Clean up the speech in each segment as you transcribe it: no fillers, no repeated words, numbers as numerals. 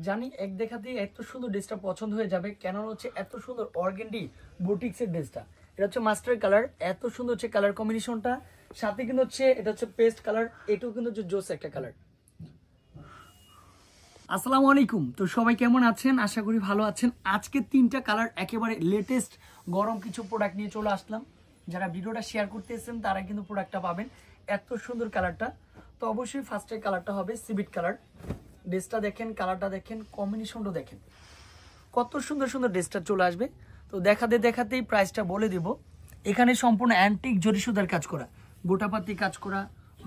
জানি এক দেখাতেই এত সুন্দর ড্রেসটা পছন্দ হয়ে যাবে, কেন হচ্ছে এত সুন্দর অর্গেন্ডি বুটিক্সের ড্রেসটা। এটা হচ্ছে মাস্টার কালার, এত সুন্দর হচ্ছে কালার কম্বিনেশনটা, সাথে কিন্তু হচ্ছে এটা হচ্ছে পেস্ট কালার, এটাও কিন্তু হচ্ছে জোস একটা কালার। আসসালামু আলাইকুম, তো সবাই কেমন আছেন? আশা করি ভালো আছেন। আজকে তিনটা কালার একেবারে লেটেস্ট গরম কিছু প্রোডাক্ট নিয়ে চলে আসলাম। যারা ভিডিওটা শেয়ার করতেছেন তারা কিন্তু প্রোডাক্টটা পাবেন। এত সুন্দর কালারটা, তো অবশ্যই ফার্স্টের কালারটা হবে সিভিট কালার। ড্রেসটা দেখেন, কালারটা দেখেন, কম্বিনেশনটা দেখেন, কত সুন্দর সুন্দর ড্রেসটা চলে আসবে। তো দেখাতেই প্রাইসটা বলে দিব। এখানে সম্পূর্ণ অ্যান্টিক জরি সুতার কাজ করা, গোটাপাতি কাজ করা,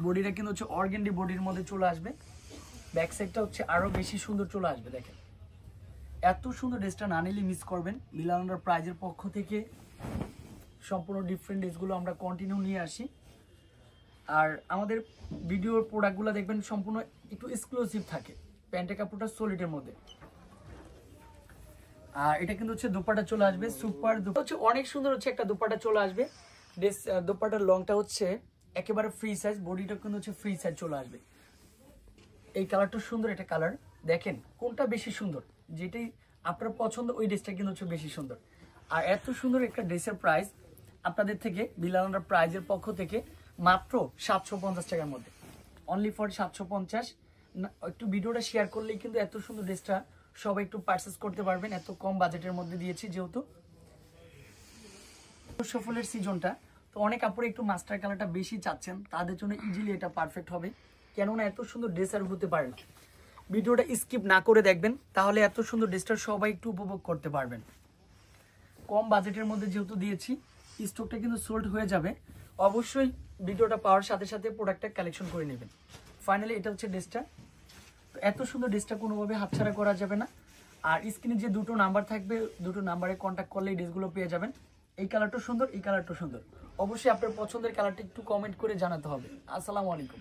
বডিটা কিন্তু হচ্ছে অর্গেন্ডি বডির মধ্যে চলে আসবে। ব্যাক সাইডটা হচ্ছে আরো বেশি সুন্দর চলে আসবে। দেখেন এত সুন্দর ড্রেসটা না নিলে মিস করবেন। মিলানোর প্রাইজের পক্ষ থেকে সম্পূর্ণ ডিফারেন্ট ড্রেসগুলো আমরা কন্টিনিউ নিয়ে আসি। আর আমাদের ভিডিওর প্রোডাক্টগুলো দেখবেন সম্পূর্ণ একটু এক্সক্লুসিভ থাকে, প্যান্টের কাপড়টা সলিডের মধ্যে। আর এটা কিন্তু হচ্ছে দোপাট্টা চলে আসবে সুপার, হচ্ছে অনেক সুন্দর হচ্ছে একটা দোপাট্টা চলে আসবে। ড্রেস দোপাট্টার লংটা হচ্ছে একেবারে ফ্রি সাইজ, বডিটা কিন্তু হচ্ছে ফ্রি সাইজ চলে আসবে। এই কালারটা সুন্দর, এটা কালার দেখেন কোনটা বেশি সুন্দর, যেটাই আপনার পছন্দ ওই ড্রেসটা কিন্তু হচ্ছে বেশি সুন্দর। আর এত সুন্দর একটা ড্রেসের প্রাইস আপনাদের থেকে বিলানোর প্রাইজের পক্ষ থেকে মাত্র 750 টাকার মধ্যে, অনলি ফর 750। একটু ভিডিওটা শেয়ার করলেই কিন্তু এত সুন্দর ড্রেসটা সবাই একটু পারচেস করতে পারবেন। এত কম বাজেটের মধ্যে দিয়েছি, যেহেতু সফলের সিজনটা, তো অনেক কাপড়ে একটু মাস্টার কালারটা বেশি চাচ্ছেন, তাদের জন্য ইজিলি এটা পারফেক্ট হবে। কেননা এত সুন্দর ড্রেস আর হতে পারে না। ভিডিওটা স্কিপ না করে দেখবেন, তাহলে এত সুন্দর ড্রেসটা সবাই একটু উপভোগ করতে পারবেন। কম বাজেটের মধ্যে যেহেতু দিয়েছি, স্টকটা কিন্তু সোল্ড হয়ে যাবে। অবশ্যই ভিডিওটা পাওয়ার সাথে সাথে প্রোডাক্টটা কালেকশন করে নেবেন। ফাইনালি এটা হচ্ছে ড্রেসটা। তো এত সুন্দর ড্রেসটা কোনোভাবে হাতছাড়া করা যাবে না। আর স্ক্রিনে যে দুটো নাম্বার থাকবে, দুটো নাম্বারে কন্ট্যাক্ট করলে এই ড্রেসগুলো পেয়ে যাবেন। এই কালারটা সুন্দর, এই কালারটা সুন্দর। অবশ্যই আপনার পছন্দের কালারটা একটু কমেন্ট করে জানাতে হবে। আসসালামু আলাইকুম।